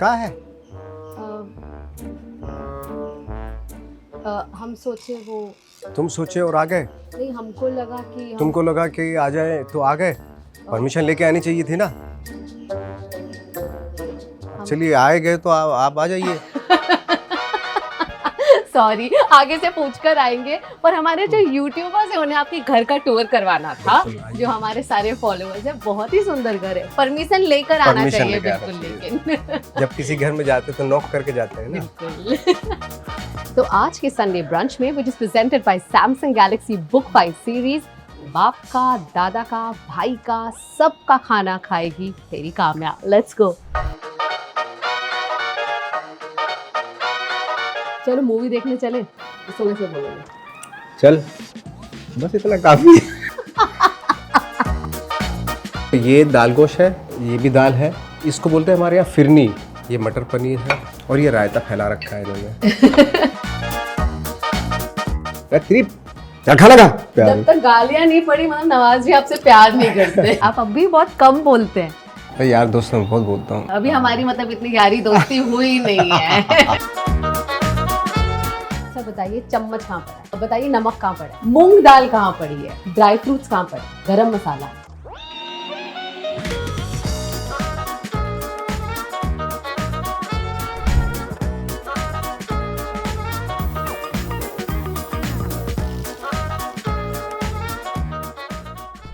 कहाँ है? हम सोचे वो तुम सोचे और आ गए? नहीं, हमको लगा कि तुमको लगा कि आ जाए तो आ गए? परमिशन लेके आनी चाहिए थी ना। चलिए आए गए तो आप आ जाइए। सॉरी, आगे से पूछकर आएंगे। पर हमारे जो यूट्यूबर्स हैं उन्हें आपके घर का टूर करवाना था। जो हमारे सारे फॉलोअर्स हैं, बहुत ही सुंदर घर है, परमिशन लेकर आना Permission चाहिए लेके आना बिल्कुल। चाहिए। लेकिन जब किसी घर में जाते तो नॉक करके जाते हैं ना। बिल्कुल। तो आज के संडे ब्रंच में which is presented by Samsung Galaxy book 5 series, बाप का, दादा का, भाई का, सबका खाना खाएगी तेरी काम्या। Let's go. चलो मूवी देखने चले। इसको कैसे बोलोगे? चल, बस इतना काफी है। ये दाल गोश है, ये भी दाल है। इसको बोलते हैं हमारे यहाँ फिरनी। ये मटर पनीर है और ये रायता फैला रखा है इन्होंने। खाना खा। जब तक गालियां नहीं पड़ी मतलब नवाज जी आपसे प्यार नहीं करते। आप अब भी बहुत कम बोलते हैं। तो यार दोस्त मैं बहुत बोलता हूँ। अभी हमारी मतलब इतनी यारी दोस्ती हुई नहीं है। अच्छा बताइए, चम्मच कहाँ पड़ा है? अब बताइए, नमक कहाँ पड़ा है? मूंग दाल कहाँ पड़ी है? ड्राई फ्रूट्स कहाँ पड़े? गरम मसाला।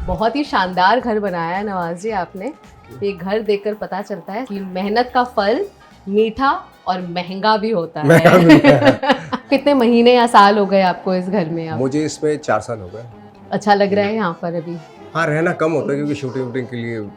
बहुत ही शानदार घर बनाया है नवाज जी आपने। ये घर देखकर पता चलता है कि मेहनत का फल मीठा और महंगा भी होता है। कितने महीने या साल हो गए आपको इस घर में? आप मुझे इसमें 4 साल हो गए। अच्छा लग रहा है यहाँ पर अभी? हाँ, रहना कम होता है क्योंकि शूटिंग वूटिंग के लिए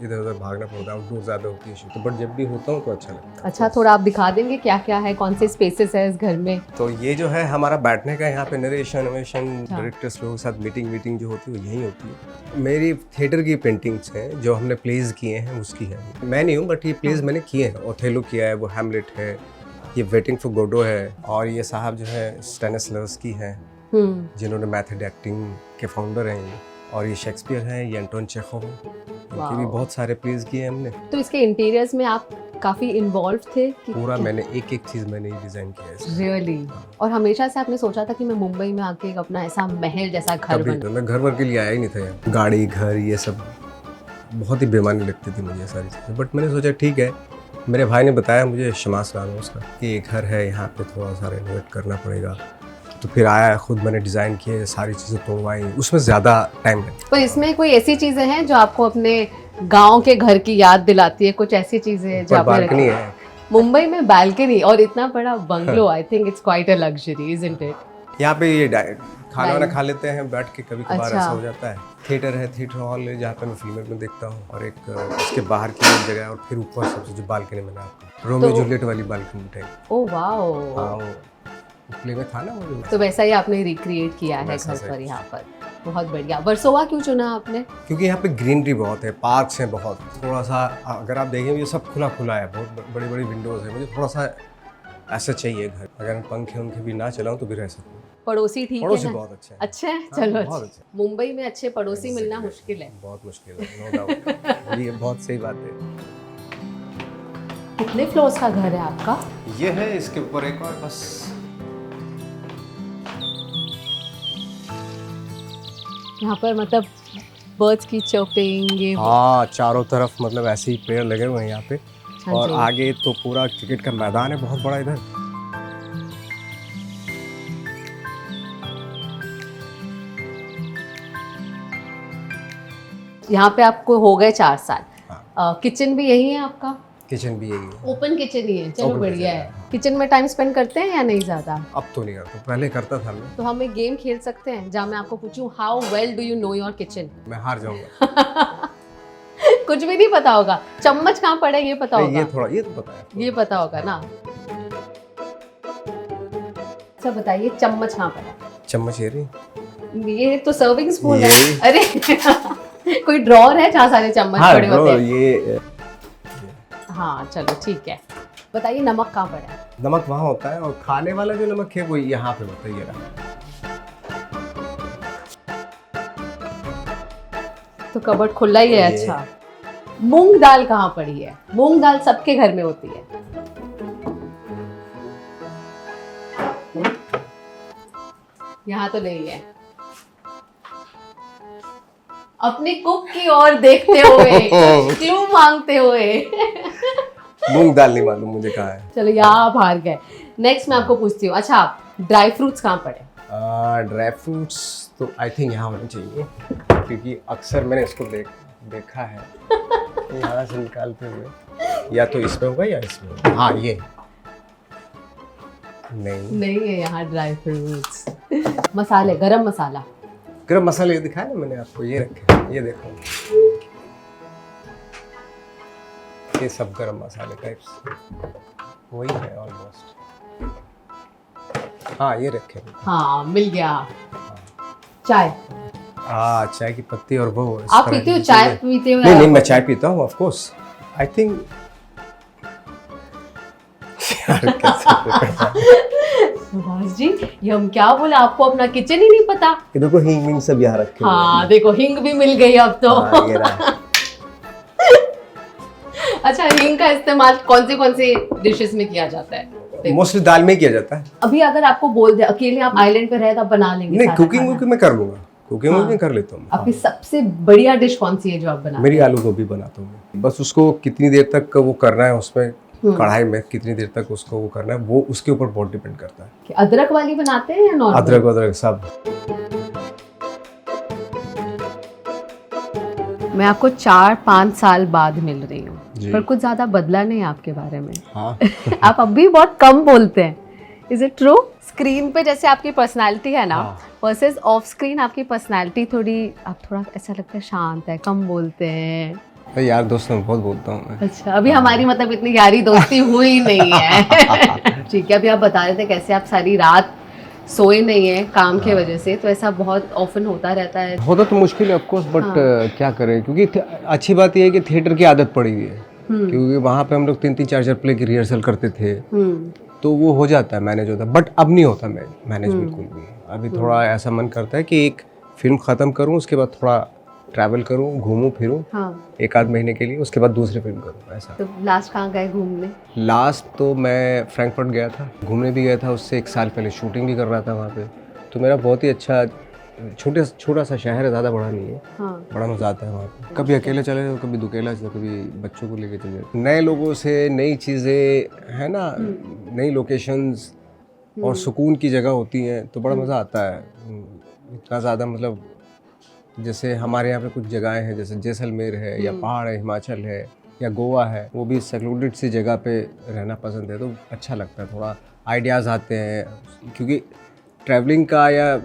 इधर उधर भागना पड़ता है, आउटडोर ज़्यादा होती है शूटिंग। बट जब भी होता हूँ तो अच्छा लगता है। अच्छा, थोड़ा आप दिखा देंगे क्या क्या है, कौन से स्पेसेस है इस घर में? तो ये जो है हमारा बैठने का, यहाँ पे नरेशन वेशन डायरेक्टर्स लोगों के साथ मीटिंग जो होती है वो यहीं होती है। मेरी थिएटर की पेंटिंग्स हैं जो हमने प्लेस किए हैं, उसकी है। मैं नहीं हूँ बट ये प्लेस मैंने किए हैं। ओथेलो किया है, वो हैमलेट है, ये वेटिंग फॉर गोडो है, और ये साहब जो है स्टेनिस्लवस्की हैं जिन्होंने मेथड एक्टिंग के फाउंडर हैं ये। और ये शेक्सपियर हैं, ये एंटोन चेखोव हैं, इनके भी बहुत सारे प्लेस किए हैं हमने। तो इसके इंटीरियर्स में आप काफी इन्वॉल्व थे कि पूरा मैंने एक चीज़ मैंने ही डिज़ाइन किया है इसमें। रियली? और हमेशा से आपने सोचा था कि मैं मुंबई में आके एक अपना ऐसा महल जैसा घर कभी बनाऊं? मैं घर वर के लिए आया ही नहीं था यहाँ। गाड़ी घर ये सब बहुत ही बेमानी लगती थी मुझे सारी चीज़ें। बट मैंने सोचा ठीक है, मेरे भाई ने बताया मुझे, शमास नाम है उसका, कि ये घर है यहाँ पे थोड़ा सा रेनोवेट करना पड़ेगा। तो फिर आया, खुद मैंने डिज़ाइन किए, सारी चीज़ें तोड़वाई, उसमें ज़्यादा टाइम लगा। पर इसमें कोई ऐसी चीजें हैं जो आपको अपने गांव के घर की याद दिलाती है? कुछ ऐसी चीजें जो आपने बालकनी रखी? है मुंबई में बालकनी और इतना बड़ा bungalow, I think it's quite a luxury, isn't it? यहाँ पे। ये खाना वाना खा लेते हैं बैठ के, कभी कभार अच्छा। ऐसा हो जाता है। थिएटर है, थिएटर हॉल है जहाँ पे मैं फिल्में में देखता हूँ, और एक इसके बाहर की एक जगह है, और फिर ऊपर सबसे जो बालकनी में आपको रोमियो जूलियट वाली बालकनी टाइप। Oh wow. हाँ, वो प्ले में था ना वो। तो वैसा ही आपने रिक्रिएट किया है वैसा घर सही पर कुछ। यहाँ पर। बहुत बढ़िया। वर्सोवा क्यों चुना आपने? क्योंकि यहाँ पे ग्रीनरी बहुत है, पार्क्स हैं बहुत। थोड़ा सा अगर आप देखें ये सब खुला खुला है, बहुत बड़ी बड़ी विंडोज़ है। मुझे थोड़ा सा ऐसा चाहिए घर। अगर मैं पंखे उनके भी ना चलाऊँ तो भी रह सकूँ। पड़ोसी ठीक है पड़ोसी ना? बहुत अच्छा है। अच्छा है, हाँ, चलो बहुत अच्छा। अच्छा। मुंबई में अच्छे पड़ोसी मिलना मुश्किल है। बहुत मुश्किल है, नो डाउट। ये बहुत सही बात है। कितने फ्लोर्स का घर है आपका? ये है, इसके ऊपर एक और बस। यहाँ पर मतलब बर्ड्स की चर्पिंग, ये हाँ, चारों तरफ मतलब ऐसे ही पेड़ लगे हुए हैं यहाँ पे। हाँ और जी। आगे तो पूरा क्रिकेट का मैदान है बहुत बड़ा इधर। यहाँ पे आपको हो गए 4 साल। हाँ। किचन भी यही है आपका? किचन भी यही है। ओपन किचन ही है, चलो Open बढ़िया kitchen है। है। किचन में टाइम स्पेंड करते हैं या नहीं ज्यादा? अब तो नहीं करता, पहले करता था मैं। तो हम एक गेम खेल सकते हैं जहाँ मैं आपको पूछूं how well do you know your kitchen? मैं हार जाऊंगा। कुछ भी नहीं पता होगा। चम्मच कहाँ पड़ा है ये पता नहीं, होगा? ये तो पता है। ये पता होगा ना? अच्छा बताइए, चम्मच कहाँ पड़ा है? चम्मच ये रही। ये तो सर्विंग स्पून है। ये? अरे कोई ड्रॉर है जहाँ सारे चम्मच हाँ पड़े होते हैं? ये हाँ चलो ठीक है। बताइए, नमक कहाँ पड़ा है? नमक वहाँ होता है, और खाने वाला जो नमक है वो यहाँ पे होता है, ये रहा। तो कबर्ड खुला ही है। ये- अच्छा मूंग दाल कहाँ पड़ी है? मूंग दाल सबके घर में होती है। यहाँ तो नहीं है। अपनी कुक की ओर देखते हुए, क्लू मांगते हुए। मूंग दाल नहीं मालूम मुझे कहाँ है। चलो यहाँ आप हार गए। नेक्स्ट मैं आपको पूछती हूँ, अच्छा ड्राई फ्रूट्स कहाँ पड़े? ड्राई फ्रूट्स तो आई थिंक यहाँ होने चाहिए, क्योंकि अक्सर मैंने इसको देखा है यहाँ से निकालते हुए। या तो इसमें होगा या इसमें होगा। हाँ ये नहीं है यहाँ ड्राई फ्रूट्स। मसाले, गरम मसाला। गरम मसाले दिखाया ना मैंने आपको, ये रखे, ये देखो, ये सब गरम मसाले टाइप्स वही है ऑलमोस्ट। हाँ ये रखे। हाँ मिल गया। चाय। हाँ चाय की पत्ती और वो आप पीते हो चाय? पीते हो? नहीं मैं चाय पीता हूँ of course. I think Subhash ji ये हम क्या बोले, आपको अपना किचन ही नहीं पता। ये देखो हिंग विंग सब यहाँ रखे। हाँ देखो हिंग भी मिल गई अब तो। हाँ, ये रहा। अच्छा हिंग का इस्तेमाल कौन सी डिशेस में किया जाता है? मोस्टली दाल में किया जाता है। अभी अगर आपको बोल दे अकेले आप आइलैंड पे रहे तो आप बना लेंगे? नहीं कुकिंग मैं कर लूंगा, कुकिंग कर लेता हूँ। आपकी सबसे बढ़िया डिश कौन सी है जो आप बनाते हैं? मेरी आलू गोभी बनाता हूँ। बस उसको कितनी देर तक वो करना है, उसमें कढ़ाई में कितनी देर तक उसको वो करना है, वो उसके ऊपर बहुत डिपेंड करता है। अदरक वाली बनाते हैं या नॉर्मल? अदरक सब। मैं आपको 4-5 साल बाद मिल रही हूँ, पर कुछ ज्यादा बदला नहीं आपके बारे में। हाँ। आप अब भी बहुत कम बोलते हैं। Is it true? स्क्रीन पे जैसे आपकी पर्सनालिटी है ना, वर्सेस ऑफ स्क्रीन आपकी पर्सनालिटी आप थोड़ा ऐसा लगता है शांत है, कम बोलते हैं। यार दोस्तों बहुत बोलता हूँ मैं। अच्छा अभी हमारी मतलब इतनी गहरी दोस्ती हुई नहीं है। ठीक है, अभी आप बता रहे थे कैसे आप सारी रात सोए नहीं है काम की वजह से, तो ऐसा बहुत ऑफन होता रहता है। होता तो मुश्किल है ऑफ कोर्स, बट क्या करें, क्योंकि अच्छी बात यह है कि थिएटर की आदत पड़ी हुई है। क्योंकि वहाँ पे हम लोग 3-3 4-4 प्ले की रिहर्सल करते थे, तो वो हो जाता है, मैनेज होता है। बट अब नहीं होता मैनेज बिल्कुल भी। अभी थोड़ा ऐसा मन करता है कि एक फिल्म खत्म करूँ, उसके बाद थोड़ा ट्रैवल करूँ, घूमूं फिरूं 1-8 महीने के लिए, उसके बाद दूसरी फिल्म करूँ ऐसा। तो लास्ट कहाँ गए घूमने? लास्ट तो मैं फ्रैंकफर्ट गया था, घूमने भी गया था। उससे 1 साल पहले शूटिंग भी कर रहा था वहाँ पे। तो मेरा बहुत ही अच्छा छोटा सा शहर है, ज़्यादा बड़ा नहीं है। बड़ा मज़ा आता है वहाँ पे। कभी अकेले चले जाओ, कभी दुकेला चले, कभी बच्चों को लेके चले जाओ। नए लोगों से, नई चीज़ें है ना, नई लोकेशंस और सुकून की जगह होती हैं, तो बड़ा मज़ा आता है। इतना ज़्यादा मतलब जैसे हमारे यहाँ पे कुछ जगहें हैं, जैसे जैसलमेर है या पहाड़ है, हिमाचल है या गोवा है, वो भी सेक्लूडेड सी जगह पे रहना पसंद है, तो अच्छा लगता है। थोड़ा आइडियाज़ आते हैं, क्योंकि ट्रैवलिंग का या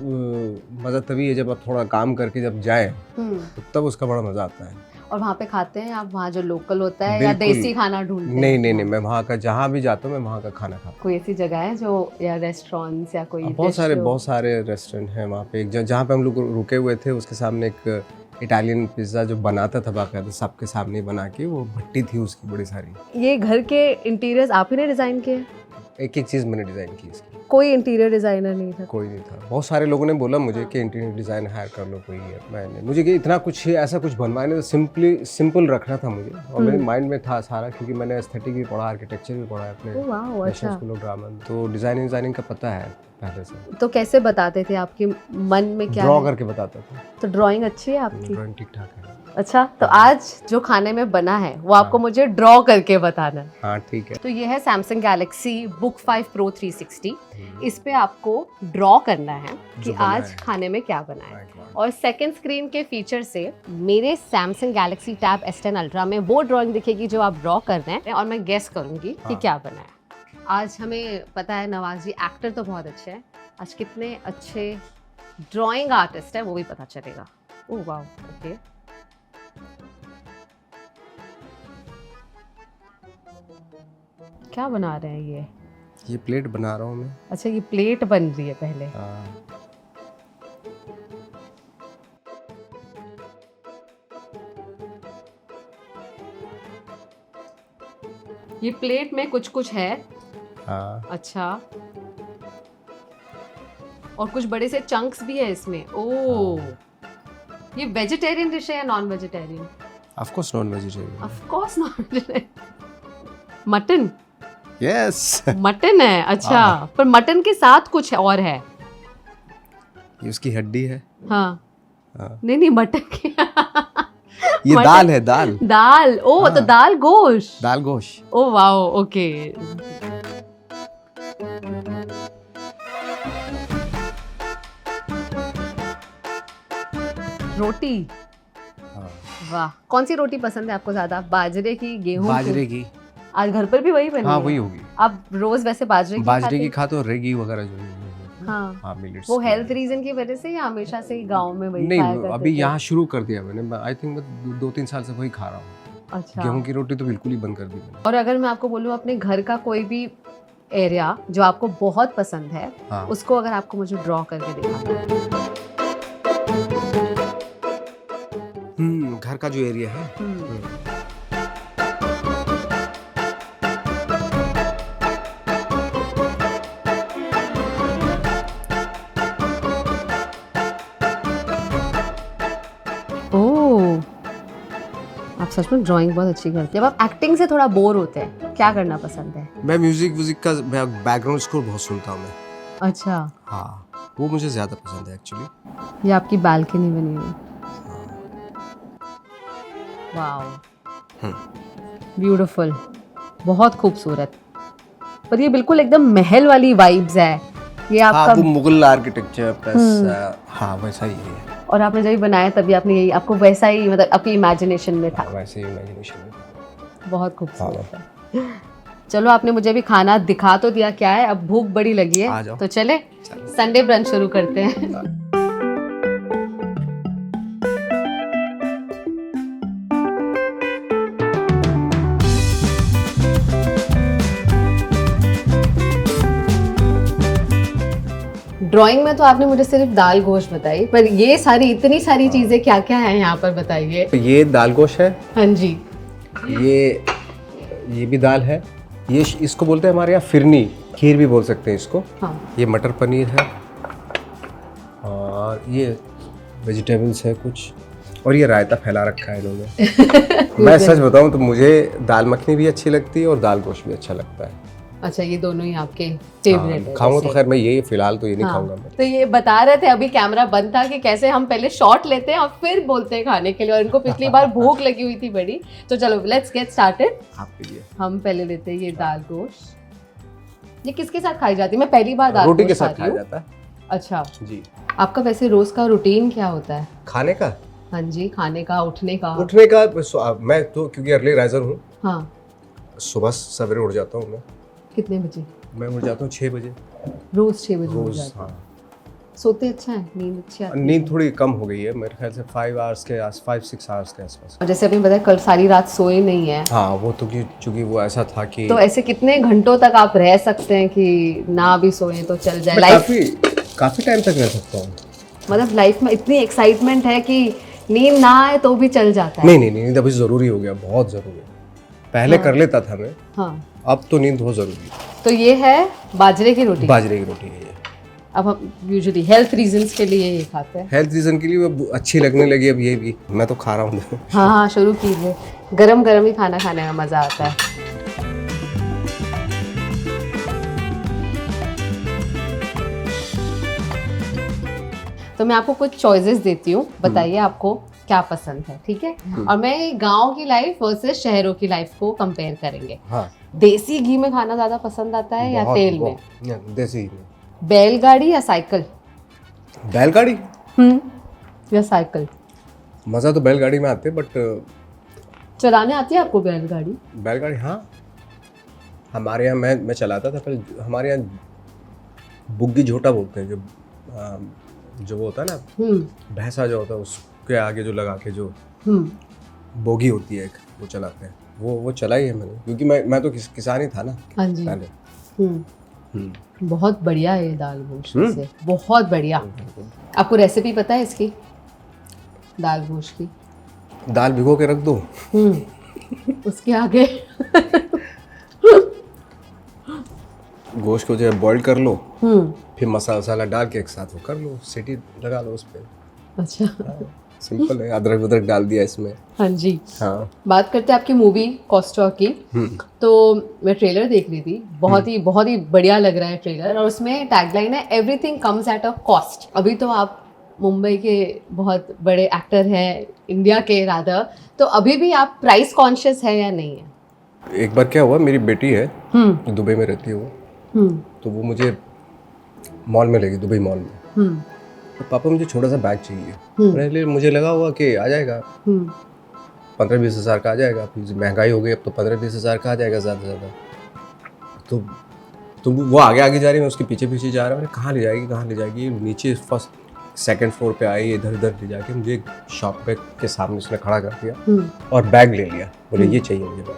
मज़ा तभी है जब आप थोड़ा काम करके जब जाएं, तो तब उसका बड़ा मज़ा आता है। और वहाँ पे खाते हैं आप वहाँ जो लोकल होता है या देसी खाना ढूंढते हैं? नहीं, मैं वहाँ का जहाँ भी जाता हूँ मैं वहाँ का खाना खाता हूँ। कोई ऐसी जगह है जो या रेस्टोरेंट्स या कोई? बहुत सारे रेस्टोरेंट हैं वहाँ पे। एक जहाँ पे हम लोग रुके हुए थे उसके सामने एक इटालियन पिज़्ज़ा जो बनाता था बाकायदा, सबके सामने बना के, वो भट्टी थी उसकी बड़ी सारी। ये घर के इंटीरियर्स आप ही ने डिज़ाइन किए? एक चीज़ मैंने डिज़ाइन की इसकी। कोई इंटीरियर डिज़ाइनर नहीं था? कोई नहीं था। बहुत सारे लोगों ने बोला मुझे कि इंटीरियर डिज़ाइन हायर कर लो कोई है। मैंने मुझे कि इतना कुछ ऐसा कुछ बनवाने, तो सिंपल रखना था मुझे, और मेरे माइंड में था सारा, क्योंकि मैंने एस्थेटिक भी पढ़ा, आर्किटेक्चर भी पढ़ा है अपने नेशनल स्कूल ऑफ ड्रामा में, तो डिज़ाइनिंग का पता है पहले से। तो कैसे बताते थे, आपके मन में क्या? ड्रॉ करके बताता था। तो ड्राइंग अच्छी है आपकी? ड्राइंग ठीक ठाक है। अच्छा, तो आज जो खाने में बना है वो आपको मुझे ड्रॉ करके बताना है। हाँ ठीक है। तो ये है सैमसंग गैलेक्सी बुक 5 Pro 360। इस पे आपको ड्रॉ करना है कि आज खाने में क्या बना है, और सेकंड स्क्रीन के फीचर से मेरे Samsung Galaxy tab S10 ultra में वो ड्राइंग दिखेगी जो आप ड्रॉ कर रहे हैं, और मैं गेस करूंगी कि क्या बना है। आज हमें पता है नवाज जी एक्टर तो बहुत अच्छे हैं, आज कितने अच्छे ड्राइंग आर्टिस्ट है वो भी पता चलेगा। ओह वाह, ओके। क्या बना रहे हैं ये प्लेट बना रहा हूँ मैं। अच्छा, ये प्लेट बन रही है पहले। ये प्लेट में कुछ कुछ है। अच्छा, और कुछ बड़े से चंक्स भी है इसमें। ओह, ये वेजिटेरियन डिश है या non vegetarian? Of course non vegetarian. Of course non. Mutton? Yes. Mutton है, अच्छा। पर मटन के साथ कुछ और है? ये उसकी हड्डी है। हाँ। हाँ। नहीं मटन की ये मटन- दाल है, दाल। दाल, ओ हाँ। तो दाल गोश्त। दाल गोश्त। Oh wow, okay. रोटी, हाँ। वाह। कौन सी रोटी पसंद है आपको ज्यादा, बाजरे की, गेहूं बाजरे की? की। आज घर पर भी वही बनी हाँ है? वही होगी। आप रोज वैसे बाजरे की बाजरे की खाते खाते हो, रेगी वगैरह जो है। हाँ। हाँ मिलेट्स। वो हेल्थ रीजन की वजह से या हमेशा से ही गांव में वही खाया नहीं, करते अभी थे? यहाँ शुरू कर दिया मैंने। आई थिंक मैं 2-3 साल से वही खा रहा हूँ। अच्छा। गेहूं की रोटी तो बिल्कुल ही बंद कर दी मैंने। और अगर मैं आपको बोलूँ अपने घर का कोई भी एरिया जो आपको बहुत पसंद है, हाँ। उसको अगर आपको मुझे ड्रॉ करके दिखाना है। घर का जो एरिया है। ओह, आप सच में ड्राइंग बहुत अच्छी करते हैं। जब आप एक्टिंग से थोड़ा बोर होते हैं, क्या करना पसंद है? मैं म्यूजिक का बैकग्राउंड स्कोर बहुत सुनता हूँ मैं। अच्छा, हाँ, वो मुझे ज्यादा पसंद है एक्चुअली। ये आपकी बालकनी बनी हुई। वाओ, ब्यूटीफुल, बहुत खूबसूरत। पर ये बिल्कुल एकदम महल वाली वाइब्स है ये आपका। हाँ, वो मुगल आर्किटेक्चर प्लस हाँ वैसा ही है। और आपने जब बनाया तभी आपने यही, आपको वैसा ही मतलब आपकी इमेजिनेशन में था? हाँ, वैसे ही इमेजिनेशन में। बहुत खूबसूरत है। चलो, आपने मुझे भी खाना दिखा तो दिया क्या है, अब भूख बड़ी लगी आ है, जाओ। तो चले संडे ब्रंच शुरू करते हैं। ड्राइंग में तो आपने मुझे सिर्फ दाल गोश्त बताई, पर ये सारी इतनी सारी चीजें क्या क्या है यहाँ पर बताइए। तो ये दाल गोश्त है। हाँ जी। ये भी दाल है। ये इसको बोलते हैं हमारे यहाँ फिरनी, खीर भी बोल सकते हैं इसको। हाँ। ये मटर पनीर है और ये वेजिटेबल्स है कुछ, और ये रायता फैला रखा है इन्होंने। मैं सच बताऊं तो मुझे दाल मखनी भी अच्छी लगती है और दाल गोश्त भी अच्छा लगता है। अच्छा, ये दोनों ही आपके फेवरेट है? खाऊंगा तो खैर मैं ये फिलहाल तो ये नहीं हाँ। खाऊंगा मैं। तो ये बता रहे थे अभी कैमरा बंद था कि कैसे हम पहले शॉट लेते हैं और फिर बोलते हैं खाने के लिए, और इनको पिछली बार भूख लगी हुई थी बड़ी। तो चलो लेट्स गेट स्टार्टेड। आपके लिए हम पहले लेते हैं ये दाल गोश्त। ये किसके साथ खाई जाती है? मैं पहली बार दाल रोटी के गोश्त साथ खा खाया रही हूँ। जाता है अच्छा जी। आपका वैसे रोज का रूटीन क्या होता है? खाने का? हाँ जी, खाने का, उठने का। मैं तो क्योंकि अर्ली राइजर हूँ, हाँ। सुबह सवेरे उठ जाता हूँ मैं। कितने बजे? मैं उठ जाता हूँ 6 बजे रोज 6 बजे उठ रोज। जाते हैं? हाँ, सोते अच्छा है, नींद अच्छी आती है? नींद थोड़ी कम हो गई है मेरे ख्याल से 5-6 आवर्स के आसपास। और जैसे अभी बताया कल सारी रात सोए नहीं है, हाँ, वो तो चूंकि वो ऐसा था कि तो ऐसे कितने घंटों तक आप रह सकते हैं कि ना भी सोए तो चल जाए? मैं लाइफ काफी टाइम तक रह सकता हूँ। मतलब लाइफ में इतनी एक्साइटमेंट है कि नींद ना आए तो भी चल जाता है? नहीं, नींद अभी जरूरी हो गया, बहुत जरूरी है। पहले कर लेता था मैं, हाँ। अब तो नींद बहुत जरूरी है। तो ये है बाजरे की रोटी। बाजरे की रोटी है ये। अब हम यूजुअली हेल्थ रीजंस के लिए ये खाते हैं। हेल्थ रीजन के लिए वो अच्छी लगने लगी अब ये भी, मैं तो खा रहा हूँ। हाँ हाँ, शुरू कीजिए। गरम गरम ही खाना खाने में मज़ा आता है। तो मैं आपको कुछ चॉइसेस देती हूँ, बताइए आपको क्या पसंद है, ठीक है? और मैं गांव की लाइफ वर्सेस शहरों की लाइफ को कंपेयर करेंगे। हाँ, देसी घी में खाना ज्यादा पसंद आता है या तेल में? देसी घी में। बैलगाड़ी या साइकिल? बैलगाड़ी। या साइकिल? मज़ा तो बैलगाड़ी में आते, बट चलाने आती है आपको बैलगाड़ी? बैलगाड़ी हाँ, हमारे यहाँ मैं चलाता था पहले। हमारे यहाँ बुग्गी झोटा बोलते हैं, जो वो होता है ना भैंसा जो होता है उसके आगे जो लगा के जो बोगी होती है एक, वो चलाते हैं। वो चलाई है मैंने, क्योंकि मैं तो किसान ही था ना। हाँ जी। पहले। बहुत बढ़िया है ये दाल गोश्त से, बहुत बढ़िया। आपको रेसिपी पता है इसकी, दाल गोश्त की? दाल भिगो के रख दो। उसके आगे गोश्त को जो है बॉईल कर लो, फिर मसाला वसाला डाल के एक साथ वो कर लो, सीटी लगा लो उस पर। अच्छा, सिंपल है, अदरक वदरक डाल दिया इसमें। हाँ जी। हाँ। बात करते हैं आपकी मूवी कॉस्टॉ की। तो मैं ट्रेलर देख रही थी, बहुत ही बढ़िया लग रहा है ट्रेलर, और उसमें टैगलाइन है everything comes at a cost. अभी तो आप मुंबई के बहुत बड़े एक्टर हैं, इंडिया के रादर, तो अभी भी आप प्राइस कॉन्शियस है या नहीं है? एक बार क्या हुआ, मेरी बेटी है, दुबई में रहती है वो, तो वो मुझे मॉल में ले गई, दुबई मॉल में। तो पापा मुझे छोटा सा बैग चाहिए, मेरे लिए मुझे लगा हुआ कि आ जाएगा 15-20 हज़ार का आ जाएगा, फिर महंगाई हो गई अब तो 15-20 हज़ार का आ जाएगा ज़्यादा से ज़्यादा। तो वो आगे आगे जा रही है, मैं उसके पीछे पीछे जा रहा हूँ, कहाँ ले जाएगी, नीचे फर्स्ट सेकंड फ्लोर पे आई, इधर उधर ले जाके मुझे एक शॉप पे के सामने उसने खड़ा कर दिया और बैग ले लिया, बोले ये चाहिए मुझे बैग।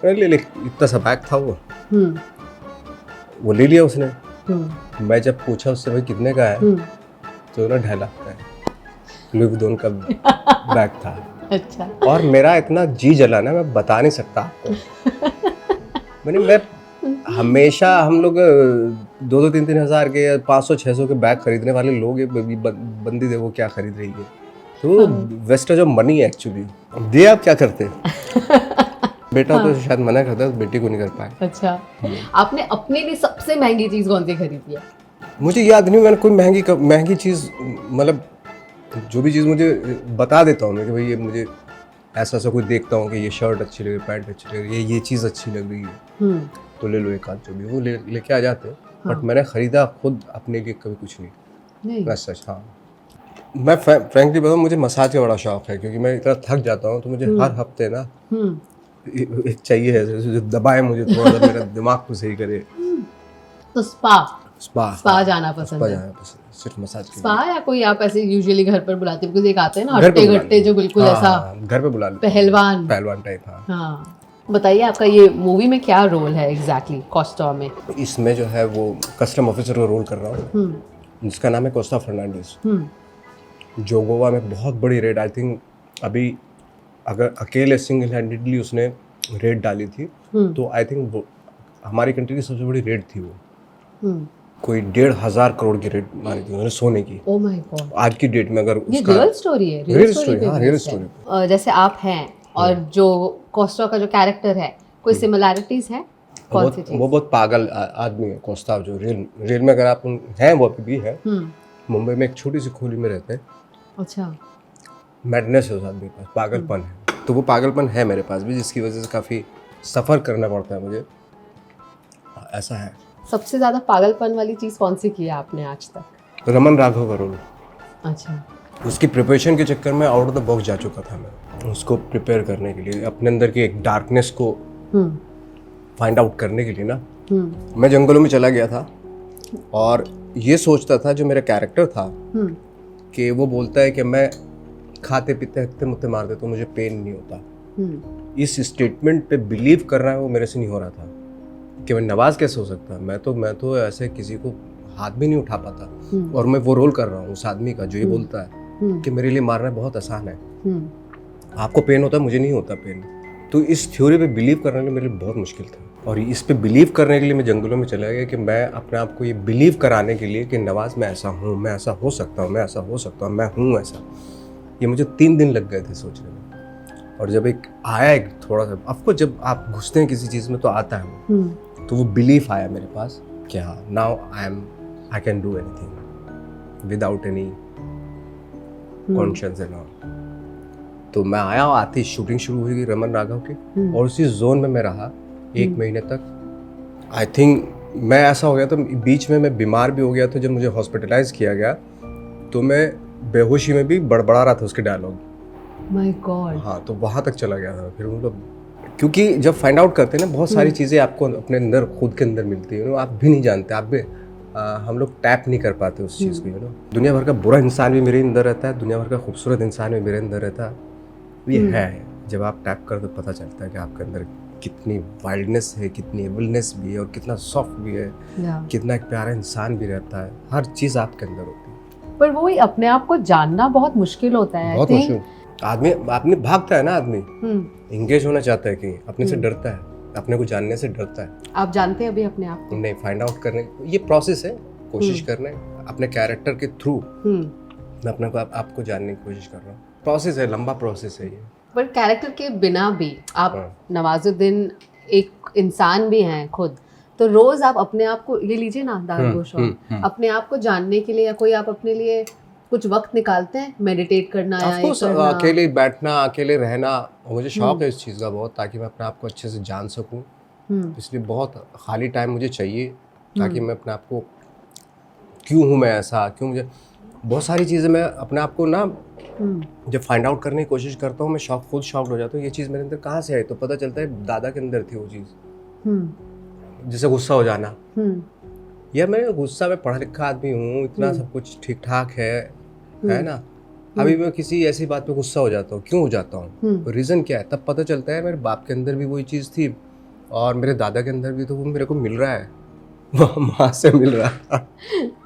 मैंने ले इतना सा बैग था वो ले लिया उसने। मैं जब पूछा उससे भाई कितने का है, तो ना 2.5 लाख का है, लुई वुइटन का बैग था। अच्छा। और मेरा इतना जी जला ना, मैं बता नहीं सकता आपको। मैं हमेशा हम लोग 2-3 हज़ार के या 500-600 के बैग खरीदने वाले लोग, बंदी देखो क्या खरीद रही है। तो वेस्टेज ऑफ मनी है एक्चुअली। दे आप क्या करते बेटा तो शायद मना करता है, बेटी को नहीं कर पाए। अच्छा, आपने अपने लिए सबसे महंगी चीज कौन सी खरीदी है? मुझे याद नहीं, मैंने कोई महंगी चीज़, मतलब जो भी चीज़ मुझे बता देता हूँ मैं कि भाई ये मुझे ऐसा कोई देखता हूँ कि ये शर्ट अच्छी लग रही है, पैंट अच्छी लग रही है, ये चीज़ अच्छी लग रही है, तो ले लो एक आध, जो भी वो लेके आ जाते हैं। बट मैंने ख़रीदा खुद अपने लिए कभी कुछ नहीं। मैं सच, हाँ, मैं फ्रैंकली बताऊँ, मुझे मसाज का बड़ा शौक है, क्योंकि मैं इतना थक जाता हूँ, तो मुझे हर हफ्ते ना एक चाहिए है जो दबाए मुझे थोड़ा सा, मेरा दिमाग को सही करे। तो स्पा जाना पसंद है? सिर्फ मसाज के लिए। स्पा या कोई आप ऐसे यूजुअली घर पर बुलाते हो? बिकॉज़ एक आते हैं ना हट्टे-घट्टे जो बिल्कुल ऐसा घर पे बुला लो, पहलवान टाइप। हाँ, बताइए आपका ये मूवी में क्या रोल है एग्जैक्टली कॉस्टा में? इसमें जो है वो कस्टम ऑफिसर का रोल कर रहा हूँ, जिसका नाम है कोस्टा फर्नांडिस, जो गोवा में बहुत बड़ी रेड, आई थिंक अभी अगर अकेले सिंगल हैंडेडली उसने रेड डाली थी, तो आई थिंक वो हमारी कंट्री की सबसे बड़ी रेड थी वो। कोई 1,500 करोड़ की रेट मारी थी उन्होंने सोने की। Oh my God. आज की डेट में अगर ये रियल स्टोरी है? Real story. जैसे आप हैं और जो कोस्टा का जो कैरेक्टर है, कोई सिमिलैरिटीज है? कौन सी चीज? वो बहुत पागल आदमी है कोस्टा, जो रियल में अगर आप हैं, वो अभी भी है, मुंबई में एक छोटी सी खोली में रहते हैं। अच्छा। मैडनेस है उस आदमी के पास, पागलपन है, तो वो पागलपन है मेरे पास भी, जिसकी वजह से काफ़ी सफ़र करना पड़ता है मुझे, ऐसा है। सबसे ज़्यादा पागलपन वाली चीज़ कौन सी की है आपने आज तक? रमन राघव का रोल। अच्छा। उसकी प्रिपरेशन के चक्कर में आउट ऑफ द बॉक्स जा चुका था मैं, उसको प्रिपेयर करने के लिए, अपने अंदर की एक डार्कनेस को फाइंड आउट करने के लिए ना, मैं जंगलों में चला गया था और ये सोचता था, जो मेरा कैरेक्टर था, कि वो बोलता है कि मैं खाते पीते हकते मुत्ते मार देता हूँ, मुझे पेन नहीं होता। इस स्टेटमेंट पे बिलीव कर रहा है वो मेरे से नहीं हो रहा था, कि मैं नवाज कैसे हो सकता है, मैं तो ऐसे किसी को हाथ भी नहीं उठा पाता, और मैं वो रोल कर रहा हूँ उस आदमी का जो ये बोलता है कि मेरे लिए मारना बहुत आसान है, आपको पेन होता है, मुझे नहीं होता पेन। तो इस थ्योरी पे बिलीव करने के लिए मेरे लिए बहुत मुश्किल था, और इस पे बिलीव करने के लिए मैं जंगलों में चला गया, कि मैं अपने आप को ये बिलीव कराने के लिए कि नवाज मैं ऐसा हूँ, मैं ऐसा हो सकता हूँ, मैं ऐसा हो सकता हूँ, मैं हूँ ऐसा। ये मुझे 3 दिन लग गए थे सोचने में, और जब एक आया एक थोड़ा सा, आपको जब आप घुसते हैं किसी चीज़ में तो आता है वो, तो वो बिलीफ आया मेरे पास कि हाँ, now I can do anything without any conscious and all. तो मैं आया, आती शूटिंग शुरू हुई रमन राघव की, और उसी जोन में मैं रहा 1 महीने तक। आई थिंक मैं ऐसा हो गया था, बीच में मैं बीमार भी हो गया था, जब मुझे हॉस्पिटलाइज किया गया तो मैं बेहोशी में भी बड़बड़ा रहा था उसके डायलॉग। My God. हाँ, तो वहाँ तक चला गया था। फिर मतलब, क्योंकि जब फाइंड आउट करते हैं ना, बहुत सारी चीज़ें आपको अपने अंदर खुद के अंदर मिलती है, आप भी नहीं जानते, आप भी हम लोग टैप नहीं कर पाते उस चीज़ को, दुनिया भर का बुरा इंसान भी मेरे अंदर रहता है, दुनिया भर का खूबसूरत इंसान भी मेरे अंदर रहता है। ये है, जब आप टैप कर तो पता चलता है कि आपके अंदर कितनी वाइल्डनेस है, कितनी एविलनेस भी है, और कितना सॉफ्ट भी है, कितना एक प्यारा इंसान भी रहता है, हर चीज़ आपके अंदर होती है। पर वही अपने आप को जानना बहुत मुश्किल होता है। बहुत मुश्किल। आदमी भागता है ना, आदमी इंगेज होना चाहता है, कि अपने से डरता है, अपने को जानने से डरता है। आप जानते हैं अभी अपने आप को? नहीं, फाइंड आउट करने, ये प्रोसेस है, कोशिश करना है अपने कैरेक्टर के थ्रू मैं अपने को आपको जानने की कोशिश कर रहा हूँ। प्रोसेस है, लंबा प्रोसेस है ये। पर कैरेक्टर के बिना भी आप नवाजुद्दीन एक इंसान भी हैं खुद, तो रोज आप अपने आप को, ये लीजिए ना दारुगोश, अपने आप को जानने के लिए या कोई आप अपने लिए कुछ वक्त निकालते हैं मेडिटेट करना या ये करना? अकेले बैठना, अकेले रहना मुझे शौक है इस चीज़ का बहुत, ताकि मैं अपने आप को अच्छे से जान सकूं। इसलिए बहुत खाली टाइम मुझे चाहिए ताकि मैं अपने आप को, क्यों हूँ मैं ऐसा, क्यों मुझे बहुत सारी चीज़ें, मैं अपने आप को ना जब फाइंड आउट करने की कोशिश करता हूँ, मैं खुद शॉक्ड हो जाता हूँ, ये चीज़ मेरे अंदर कहाँ से आई। तो पता चलता है दादा के अंदर थी वो चीज़। जैसे गुस्सा हो जाना, यार मैं गुस्सा में पढ़ा लिखा आदमी हूँ, इतना सब कुछ ठीक ठाक है ना, अभी मैं किसी ऐसी बात पे गुस्सा हो जाता हूँ, क्यों हो जाता हूँ, रीज़न क्या है। तब पता चलता है मेरे बाप के अंदर भी वही चीज़ थी और मेरे दादा के अंदर भी, तो वो मेरे को मिल रहा है, माँ से मिल रहा है।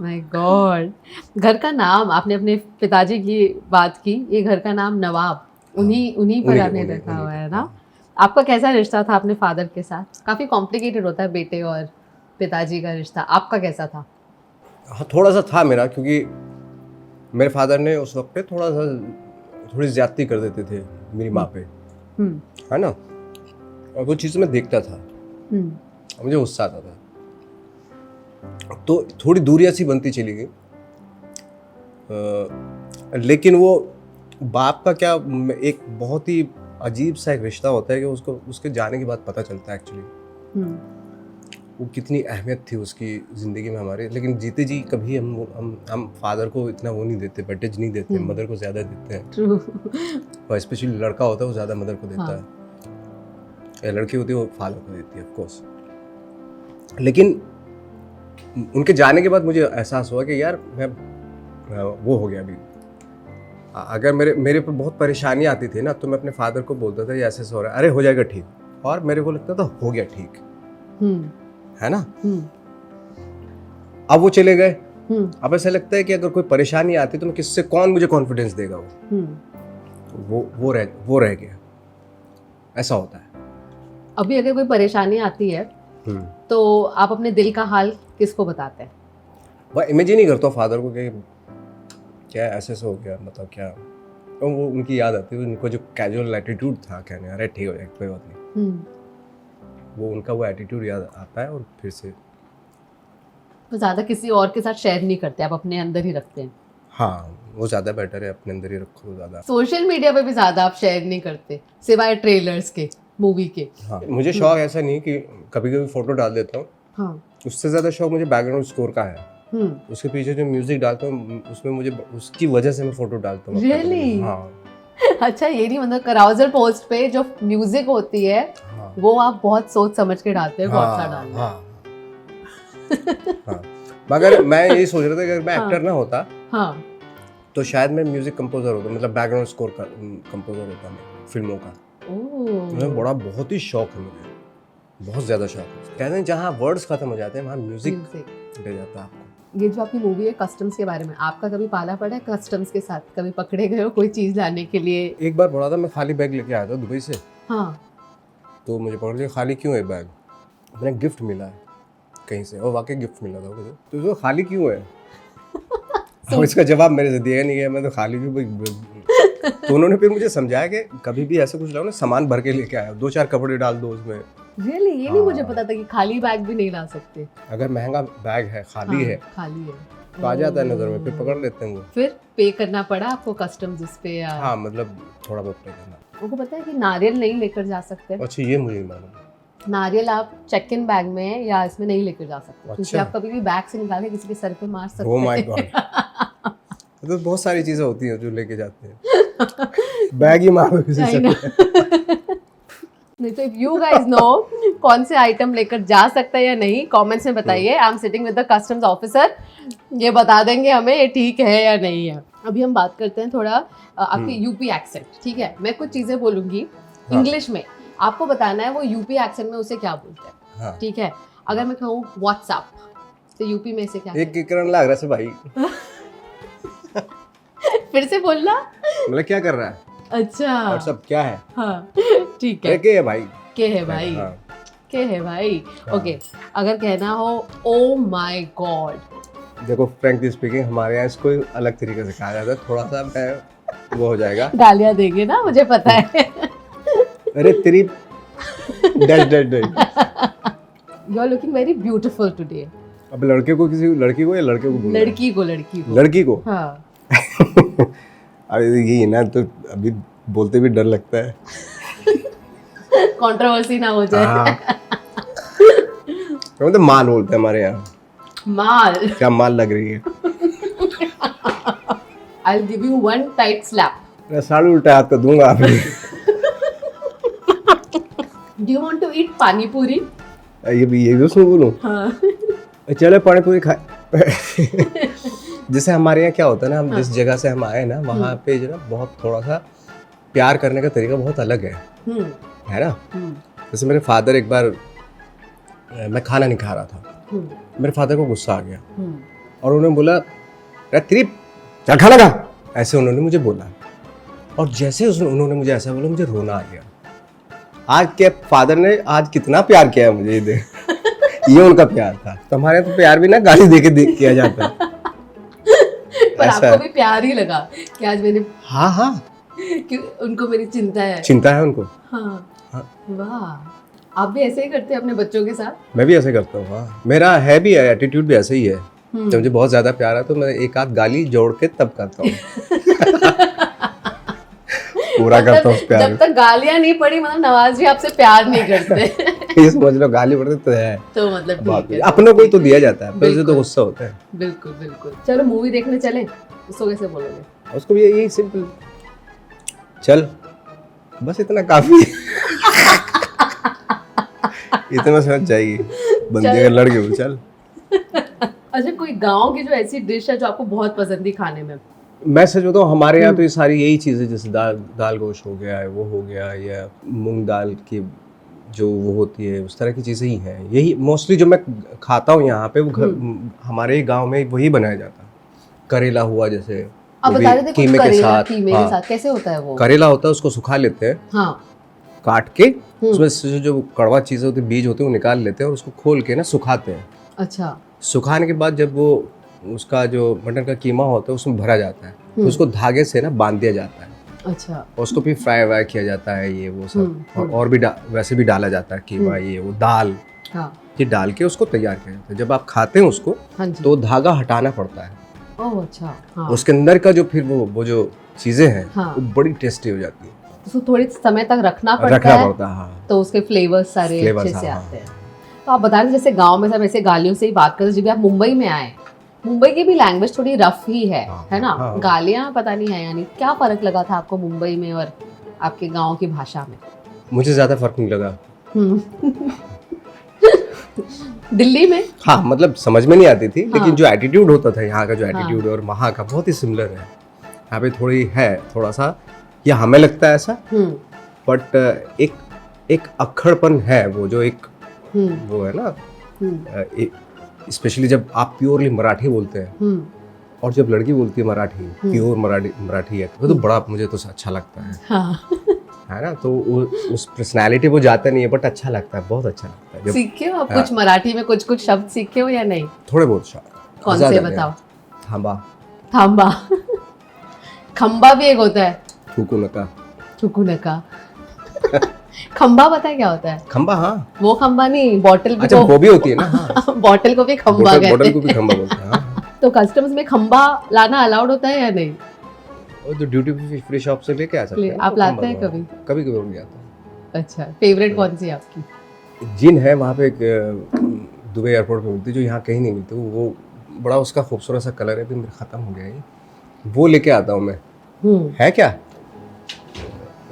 My God. घर का नाम, आपने अपने पिताजी की बात की, ये घर का नाम नवाब उन्हीं पर आपने रखा हुआ है ना। आपका कैसा रिश्ता था अपने फादर के साथ? काफ़ी कॉम्प्लिकेटेड होता है बेटे और पिताजी का रिश्ता, आपका कैसा था? हाँ, थोड़ा सा था मेरा, क्योंकि मेरे फादर ने उस वक्त पे थोड़ी ज्यादती कर देते थे मेरी माँ पे, है ना, और वो चीज़ मैं देखता था, मुझे गुस्सा आता था, तो थोड़ी दूरियां सी बनती चली गई। लेकिन वो बाप का क्या, एक बहुत ही अजीब सा एक रिश्ता होता है कि उसको उसके जाने के बाद पता चलता है एक्चुअली वो कितनी अहमियत थी उसकी ज़िंदगी में हमारे। लेकिन जीते जी कभी हम फादर को इतना वो नहीं देते, वेटेज नहीं देते, मदर को ज़्यादा देते हैं। और स्पेशली लड़का होता है वो ज़्यादा मदर को देता है, या लड़की होती है वो फादर को देती है ऑफ कोर्स। लेकिन उनके जाने के बाद मुझे एहसास हुआ कि यार मैं वो हो गया अभी। अगर मेरे पर बहुत परेशानी आती थी ना, तो मैं अपने फादर को बोलता था ये ऐसे हो रहा है, अरे हो जाएगा ठीक, और मेरे को लगता था हो गया ठीक, है ना। अब वो चले गए, अब ऐसा लगता है कि अगर कोई परेशानी आती तो मैं किससे, कौन मुझे कॉन्फिडेंस देगा, वो रह गया, ऐसा होता है। अभी अगर कोई परेशानी आती है तो आप अपने दिल का हाल किसको बताते हैं? वह इमेजिन ही करता हूँ फादर को कि क्या ऐसे हो गया, मतलब क्या, तो वो उनकी याद आती है, उनको जो कैजुअल एटीट्यूड था, कहने अरे ठीक हो जाएगा कोई बात नहीं, वो उनका वो एटीट्यूड याद आता है, और फिर से तो ज़्यादा किसी और के साथ शेयर नहीं करते, आप अपने अंदर ही रखते हैं? हाँ, वो ज़्यादा बेटर है, अपने अंदर ही रखो ज़्यादा। सोशल मीडिया पे भी ज़्यादा आप शेयर नहीं करते सिवाय ट्रेलर्स के, मूवी के? हाँ, मुझे शौक ऐसा नहीं कि कभी कभी फोटो डाल देता हूँ, हाँ, उससे ज़्यादा शौक मुझे बैकग्राउंड स्कोर का है। उसके पीछे जो म्यूजिक डालता हूँ उसमें मुझे, उसकी वजह से मैं फोटो डालता हूँ। Really? हाँ। अच्छा, ये नहीं, मतलब कराउजल पोस्ट पे जो म्यूजिक होती है, हाँ, वो आप बहुत सोच समझ के डालते हैं, बहुत सा डालते हैं। हाँ। मगर मैं यही सोच रहा था कि अगर मैं एक्टर ना होता, हाँ, तो शायद मैं म्यूजिक कंपोजर होता, मतलब बैकग्राउंड स्कोर का कंपोजर होता मैं फिल्मों का। मुझे बहुत ही शौक है, मुझे बहुत ज़्यादा शौक है। कहते हैं जहाँ वर्ड्स खत्म हो जाते हैं वहाँ म्यूजिक ले जाता है आपको। ये जो आपकी मूवी है कस्टम्स के बारे में, आपका कभी पाला पड़ा है कस्टम्स के साथ? कभी पकड़े गए हो कोई चीज़ लाने के लिए? एक बार पड़ा था, मैं खाली बैग लेके आया था दुबई से, हाँ, तो मुझे पकड़ लिया, खाली क्यों है बैग, मैंने गिफ्ट मिला है कहीं से, और वाकई गिफ्ट मिला था मुझे, तो इसको खाली क्यों है? अब इसका जवाब मेरे से दिया नहीं गया, मैं तो खाली क्यों। तो उन्होंने फिर मुझे समझाया कि कभी भी ऐसा कुछ लाओ ना, सामान भर के लेके आया, 2-4 कपड़े डाल दो उसमें। Really? ये नहीं मुझे पता था कि खाली बैग भी नहीं ला सकते। अगर महंगा बैग है, खाली है तो आ जाता है नजर में, फिर पकड़ लेते हैं वो। फिर पे करना पड़ा आपको कस्टम्स इस पे या? हाँ, मतलब थोड़ा बहुत पे करना। आपको पता है कि नारियल नहीं लेकर जा सकते? अच्छा, ये मुझे नहीं मालूम। नारियल आप चेक इन बैग में या इसमें नहीं लेकर जा सकते, क्योंकि आप कभी भी बैग से निकाल के किसी के सर पे मार सकते हैं। Oh my God. तो बहुत सारी चीजें होती हैं जो लेके जाते हैं, बैग ही मारो किसी से। नहीं तो इफ यू गाइस नो कौन से आइटम लेकर जा सकता है या नहीं, कमेंट्स में बताइए। I am sitting with the customs officer, ये बता देंगे हमें ये ठीक है या नहीं है। अभी हम बात करते हैं थोड़ा आपकी यूपी एक्सेंट, ठीक है? मैं कुछ चीजें बोलूंगी इंग्लिश में, आपको बताना है वो यूपी एक्सेंट में उसे क्या बोलते हैं, हाँ, ठीक है? अगर मैं कहूँ व्हाट्सएप तो यूपी में से क्या? एक करने लग रहा है भाई। फिर से बोलना, मतलब क्या कर रहा है? अच्छा, व्हाट्सएप क्या है? हाँ, ठीक है, के है भाई, के है भाई, हाँ, के है भाई, ओके। अगर कहना हो ओ माय गॉड, देखो फ्रैंकली स्पीकिंग हमारे यहाँ इसको अलग तरीके से कहा जाता है, थोड़ा सा मैं वो हो जाएगा, गालियाँ देंगे ना, मुझे पता है। अरे तेरी dash dash dash. You are looking very beautiful today. अब लड़के को किसी लड़की को या लड़के को बोलना है? लड़की को हाँ। अरे यही ना, तो अभी बोलते भी डर लगता है, कंट्रोवर्सी ना हो जाए। हाँ। तो मतलब माल बोलते हैं हमारे यहाँ। माल? क्या माल लग रही है? I'll give you one tight slap. मैं साढ़े उल्टा हाथ को दूंगा आप। Do you want to eat पानी पूरी? ये भी उसमें बोलूं? हाँ। चलो पानी पूरी खाए। जैसे हमारे यहाँ क्या होता है ना, हम जिस जगह से हम आए ना, वहाँ पे जो ना बहुत थोड़ा सा प्यार करने का तरीका बहुत अलग है ना। जैसे मेरे फादर, एक बार मैं खाना नहीं खा रहा था, मेरे फादर को गुस्सा आ गया और उन्होंने बोला, अरे तेरी चल खाना खा, ऐसे उन्होंने मुझे बोला। और जैसे उन्होंने मुझे ऐसा बोला, मुझे रोना आ गया। आज के फादर ने आज कितना प्यार किया है मुझे, ये उनका प्यार था। तो हमारे यहाँ तो प्यार भी ना गाली दे किया जाता है। पर आपको भी प्यार ही लगा कि आज मैंने, हाँ कि उनको मेरी चिंता है उनको। हाँ। हाँ। वाह, आप भी ऐसे ही करते हैं अपने बच्चों के साथ? मैं भी ऐसे करता हूँ, हाँ। मेरा है भी है, एटीट्यूड भी ऐसे ही है। जब मुझे बहुत ज्यादा प्यार है तो मैं एक आध गाली जोड़ के तब करता हूँ। पूरा करता हूँ प्यार। जब तक गालियाँ नहीं पड़ी मतलब नवाज जी आपसे प्यार नहीं करते। ये समझ लो, गाली पड़ती तो है तो मतलब ठीक है, अपनों को ही तो दिया जाता है, पर तो गुस्सा होता है। बिल्कुल बिल्कुल। चलो मूवी देखने चले, उसको कैसे बोलोगे? उसको भी यही सिंपल, चल, बस इतना काफी है। इतना समझ जाएगी बंदे, अगर लड़के हो चल। अच्छा, कोई गांव की जो ऐसी डिश है जो आपको बहुत पसंद थी खाने में? मैं सच बताऊं, हमारे यहाँ तो ये सारी यही चीज़ें, जैसे दाल गोश्त हो गया है, वो हो गया, या मूंग दाल की जो वो होती है, उस तरह की चीज़ें ही हैं। यही मोस्टली जो मैं खाता हूँ यहाँ पे, वो हमारे गांव में वही बनाया जाता है। करेला हुआ, जैसे आप बता रहे थे कीमे के साथ। कीमे के साथ कैसे होता है वो? करेला होता है, उसको सुखा लेते हैं, हाँ, काट के उसमें से जो कड़वा चीज़ें होती है, बीज होते हैं, वो निकाल लेते हैं और उसको खोल के ना सुखाते हैं। अच्छा। सुखाने के बाद जब वो उसका जो मटन का कीमा होता है उसमें भरा जाता है, तो उसको धागे से ना बांध दिया जाता है। अच्छा। और उसको फिर फ्राई वाई किया जाता है, ये वो सब। और भी वैसे भी डाला जाता है कीमा, ये वो दाल, हाँ, ये डाल के उसको तैयार किया जाता है। जब आप खाते हैं उसको, हाँ जी। तो धागा हटाना पड़ता है। ओह अच्छा। हाँ। उसके अंदर का जो फिर वो जो चीजें हैं, हाँ, वो बड़ी टेस्टी हो जाती है। उसको थोड़ी समय तक रखना पड़ता है, हाँ। तो उसके फ्लेवर्स सारे फ्लेवर्स, अच्छे से हाँ, आते हैं। तो आप बता रहे जैसे गांव में सब ऐसे गालियों से ही बात करते, जब भी आप मुंबई में आए, मुंबई की भी लैंग्वेज थोड़ी रफ ही है ना? हाँ। गालियाँ पता नहीं है, यानी क्या फर्क लगा था आपको मुंबई में और आपके गांव की भाषा में? मुझे ज्यादा फर्क नहीं लगा। दिल्ली में? हाँ, मतलब समझ में नहीं आती थी, लेकिन जो एटीट्यूड होता था यहाँ का, जो एटीट्यूड और वहाँ का बहुत ही सिमिलर है। यहाँ पे थोड़ा सा, या हमें लगता है ऐसा, बट एक अक्खड़पन है, वो जो एक वो है ना, स्पेशली जब आप प्योरली मराठी बोलते हैं और जब लड़की बोलती है मराठी, प्योर मराठी है, तो बड़ा मुझे तो अच्छा लगता है। हाँ। है ना, तो उस पर्सनालिटी वो जाता नहीं है, बट अच्छा लगता है, बहुत अच्छा लगता है। सीखे हो आप कुछ मराठी में, कुछ शब्द सीखे हो या नहीं? थोड़े बहुत शब्द। कौन से बताओ? थांबा, थांबा। खंबा भी एक होता है, थूकू नका। थूकू नका। खंबा पता है क्या होता है? खंबा, हाँ। वो खंबा नहीं, बॉटल भी। अच्छा, वो भी होती है ना, हाँ। बॉटल को भी खंबा कहते हैं। बॉटल को भी खंबा बोलते हैं, हाँ। तो कस्टम्स में खंबा लाना अलाउड होता है या नहीं? वो तो ड्यूटी फ्री शॉप से लेके आ सकते हैं। आप लाते हैं कभी? कभी वो नहीं आता। अच्छा, फेवरेट कौन सी है आपकी? जिन है वहाँ पे, एक दुबई एयरपोर्ट पे मिलती है, जो यहाँ कहीं नहीं मिलती। वो बड़ा उसका खूबसूरत सा कलर है, अभी मेरा खत्म हो गया है, वो लेके आता हूँ मैं। है क्या?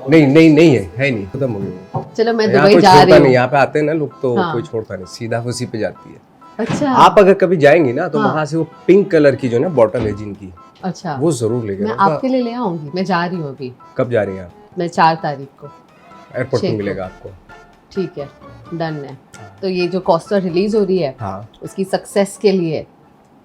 नहीं है नहीं, खत्म हो गया। चलो मैं दुबई जा रही हूँ। यहाँ पे आते हैं ना लोग, तो कोई छोड़ता नहीं, सीधा उसी पे जाती है। अच्छा। आप अगर कभी जाएंगी ना, तो वहाँ से वो पिंक कलर की जो ना बॉटल है जिनकी, अच्छा, वो जरूर लेके मैं आपके लिए ले आऊंगी। मैं जा रही हूँ अभी। कब जा रही हैं आप? मैं 4 तारीख को। एयरपोर्ट पे मिलेगा आपको। ठीक है, डन है। तो ये जो कॉस्टर रिलीज हो रही है, हाँ, उसकी सक्सेस के लिए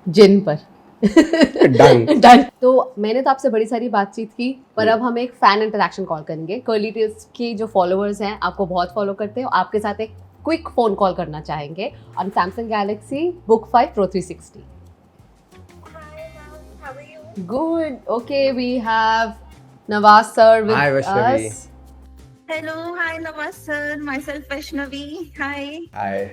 जिन पर डन। तो मैंने तो आपसे बड़ी सारी बातचीत की, पर अब हम एक फैन इंटरेक्शन कॉल करेंगे। कर्ली टेल्स की जो फॉलोअर्स हैं, आपको बहुत फॉलो करते हैं, आपके साथ एक क्विक फोन कॉल करना चाहेंगे on Samsung Galaxy Book 5 Pro 360। how are you? Good. Okay, we have Nawaz sir with Hi, Vaishnavi. us. Hello, hi Nawaz sir, myself Vaishnavi. Hi. Hi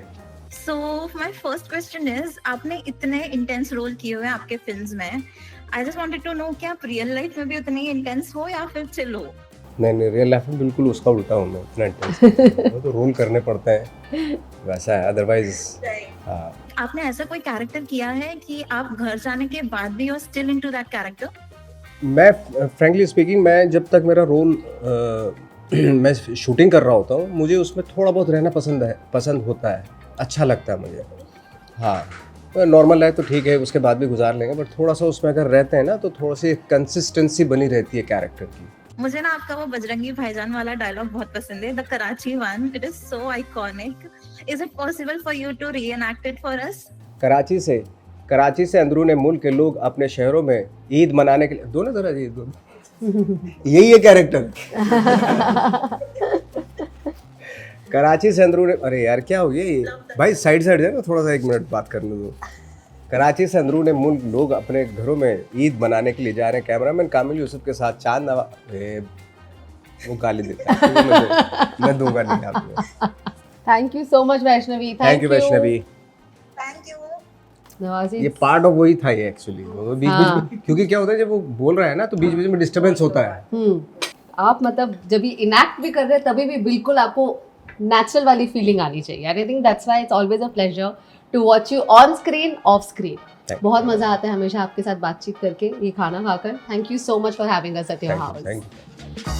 So my first question is, आपने इतने intense role किए हुए हैं आपके films में. I just wanted to know क्या आप real life में भी उतने intense हो या फिर chill हो? नहीं रियल लाइफ में बिल्कुल उसका उल्टा हूँ मैं, इतना इंटेंस वो तो रोल करने पड़ते हैं, वैसा है, अदरवाइज हाँ। आपने ऐसा कोई कैरेक्टर किया है कि आप घर जाने के बाद भी you're still into that character? मैं फ्रेंकली स्पीकिंग, मैं जब तक मेरा रोल मैं शूटिंग कर रहा होता हूँ, मुझे उसमें थोड़ा बहुत रहना पसंद होता है, अच्छा लगता है मुझे। हाँ, नॉर्मल है तो ठीक है, उसके बाद भी गुजार लेंगे, बट थोड़ा सा उसमें अगर रहते हैं ना तो थोड़ा सी कंसिस्टेंसी बनी रहती है कैरेक्टर की। मुझे ना आपका वो बजरंगी भाईजान वाला डायलॉग बहुत पसंद है, the Karachi one. It is so iconic. Is it possible for you to reenact it for us? Karachi से अंदरूनी मुल्क के लोग अपने शहरों में ईद मनाने के लिए, दोनों तरह जी दोनों यही है कैरेक्टर। कराची से अंदरूनी, अरे यार क्या हो गया ये भाई, साइड जाए ना थोड़ा सा, 1 मिनट बात करने दो। कराची से अंदरूनी मुल्क लोग अपने घरों में ईद मनाने के लिए जा रहे हैं। कैमरामैन कामिल यूसुफ के साथ चांद नवा, वो गाली देता है, मैं दूंगा नहीं आपको। Thank you so much Vaishnavi. Thank you Vaishnavi. Thank you. Nawaz ये पार्ट ऑफ वही था ये एक्चुअली, बीच हाँ। में, क्योंकि क्या होता है जब वो बोल रहा है ना तो बीच बीच में डिस्टरबेंस होता है। आप मतलब जब भी इनैक्ट भी कर रहे हैं तभी भी बिल्कुल आपको नेचुरल वाली फीलिंग आनी चाहिए. I think that's why it's always a pleasure to watch you on screen, off screen. Thank बहुत मजा आता है हमेशा आपके साथ बातचीत करके, ये खाना खाकर. Thank you so much for having us at your house. Thank you.